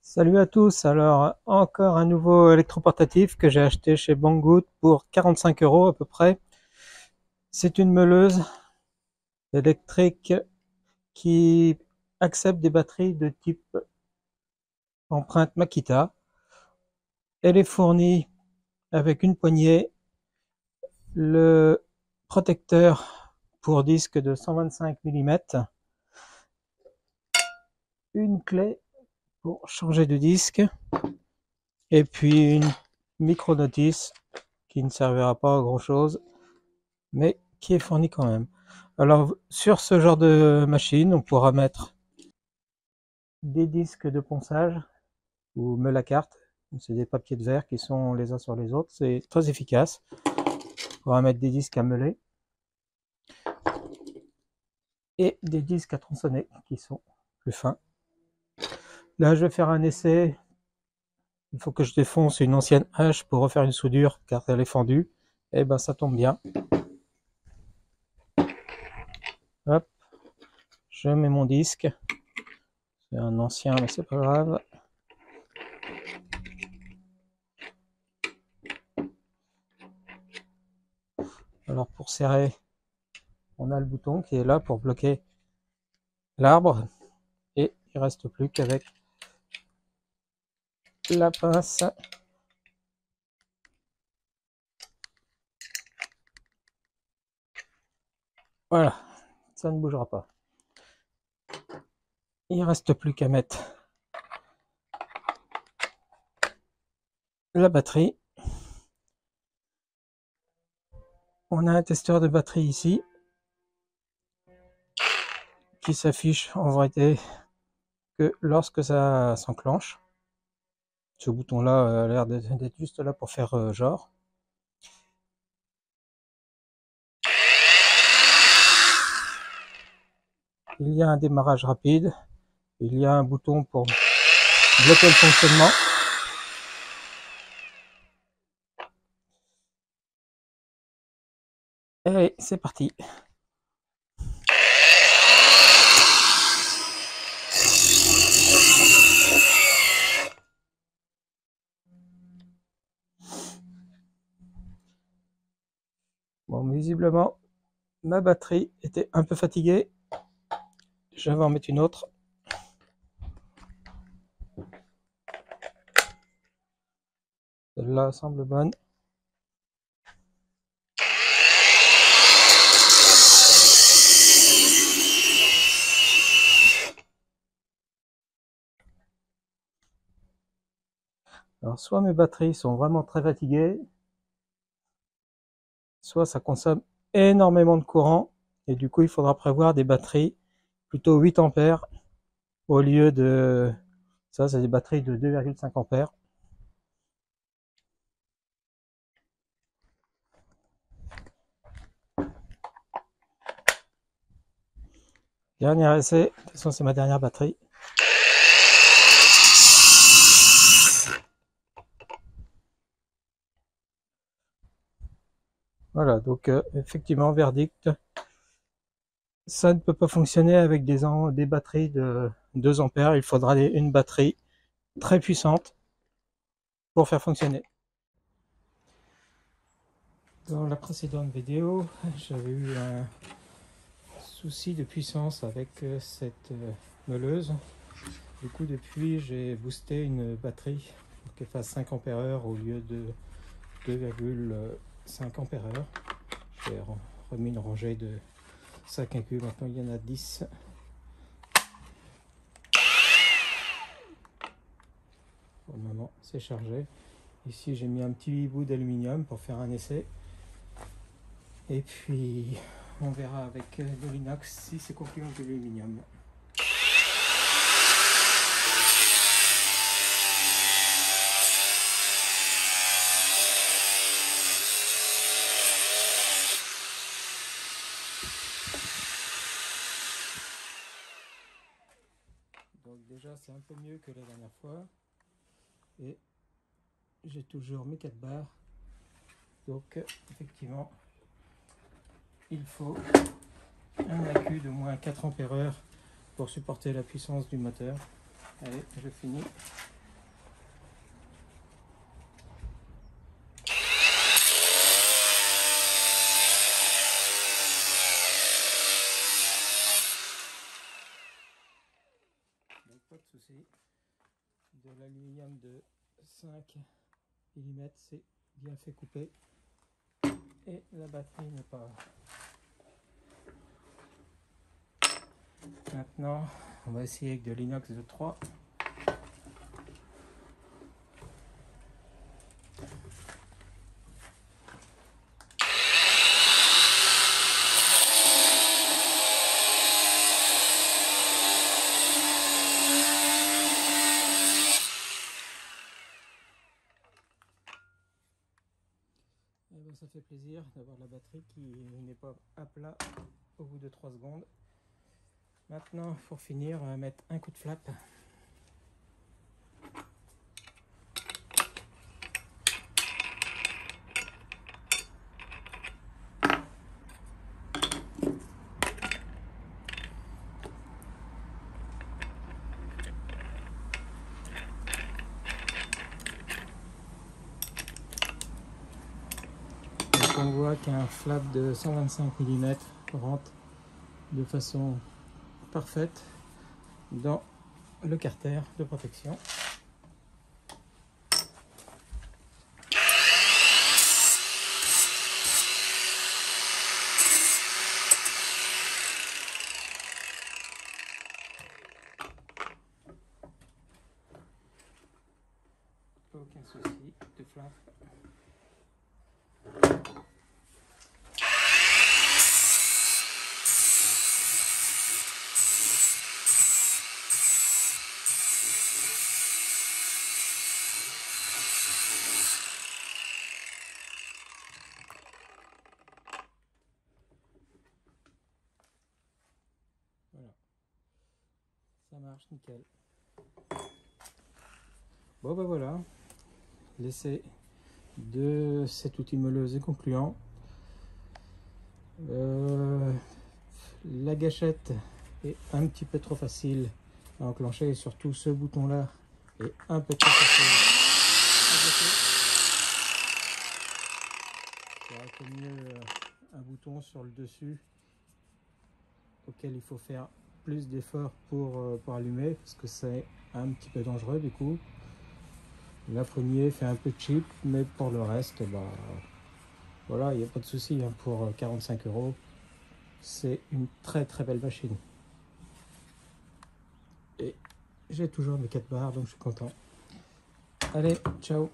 Salut à tous, alors encore un nouveau électroportatif que j'ai acheté chez Banggood pour 45 € à peu près. C'est une meuleuse électrique qui accepte des batteries de type empreinte Makita. Elle est fournie avec une poignée, le protecteur pour disque de 125 mm, une clé pour changer de disque et puis une micro notice qui ne servira pas à grand chose mais qui est fourni quand même. Alors sur ce genre de machine, on pourra mettre des disques de ponçage ou meule à carte. C'est des papiers de verre qui sont les uns sur les autres. C'est très efficace. On pourra mettre des disques à meuler et des disques à tronçonner qui sont plus fins. Là, je vais faire un essai. Il faut que je défonce une ancienne hache pour refaire une soudure car elle est fendue. Et ben ça tombe bien. Hop, je mets mon disque. C'est un ancien, mais c'est pas grave. Alors pour serrer, on a le bouton qui est là pour bloquer l'arbre et il reste plus qu'avec la pince voilà, ça ne bougera pas. Il reste plus qu'à mettre la batterie. On a un testeur de batterie ici qui s'affiche en vérité que lorsque ça s'enclenche. Ce bouton là a l'air d'être juste là pour faire genre. Il y a un démarrage rapide. Il y a un bouton pour bloquer le fonctionnement. Et c'est parti. Bon, visiblement, ma batterie était un peu fatiguée. Je vais en mettre une autre. Celle-là semble bonne. Alors, soit mes batteries sont vraiment très fatiguées, soit ça consomme énormément de courant, et du coup, il faudra prévoir des batteries plutôt 8 ampères au lieu de... Ça, c'est des batteries de 2,5 ampères. Dernier essai, de toute façon, c'est ma dernière batterie. Voilà, donc effectivement, verdict, ça ne peut pas fonctionner avec des batteries de 2 ampères. Il faudra une batterie très puissante pour faire fonctionner. Dans la précédente vidéo, j'avais eu un souci de puissance avec cette meuleuse. Du coup, depuis, j'ai boosté une batterie pour qu'elle fasse 5 ampères au lieu de 2,5 ampères. J'ai remis une rangée de 5 incubes, maintenant il y en a 10. Pour le moment, c'est chargé. Ici, j'ai mis un petit bout d'aluminium pour faire un essai. Et puis, on verra avec de l'inox si c'est concluant de l'aluminium. Donc déjà, c'est un peu mieux que la dernière fois. Et j'ai toujours mes 4 barres. Donc, effectivement, il faut un accu de moins 4 ampères pour supporter la puissance du moteur. Allez, je finis. pas de souci. De l'aluminium de 5 mm, c'est bien fait couper. Et la batterie n'est pas. Maintenant, on va essayer avec de l'inox de 3. Et ben, ça fait plaisir d'avoir la batterie qui n'est pas à plat au bout de 3 secondes. Maintenant, pour finir, on va mettre un coup de flap. Donc on voit qu'un flap de 125 mm rentre de façon parfaite dans le carter de protection. Aucun souci de flap. Voilà, ça marche nickel. Bon ben voilà, l'essai de cet outil meuleuse est concluant. La gâchette est un petit peu trop facile à enclencher et surtout ce bouton là est un peu trop facile à bloquer. Il y aurait été mieux un bouton sur le dessus auquel il faut faire plus d'efforts pour allumer parce que c'est un petit peu dangereux du coup. La poignée fait un peu cheap, mais pour le reste, bah, voilà, il n'y a pas de souci hein, pour 45 €. C'est une très belle machine. Et j'ai toujours mes 4 barres, donc je suis content. Allez, ciao!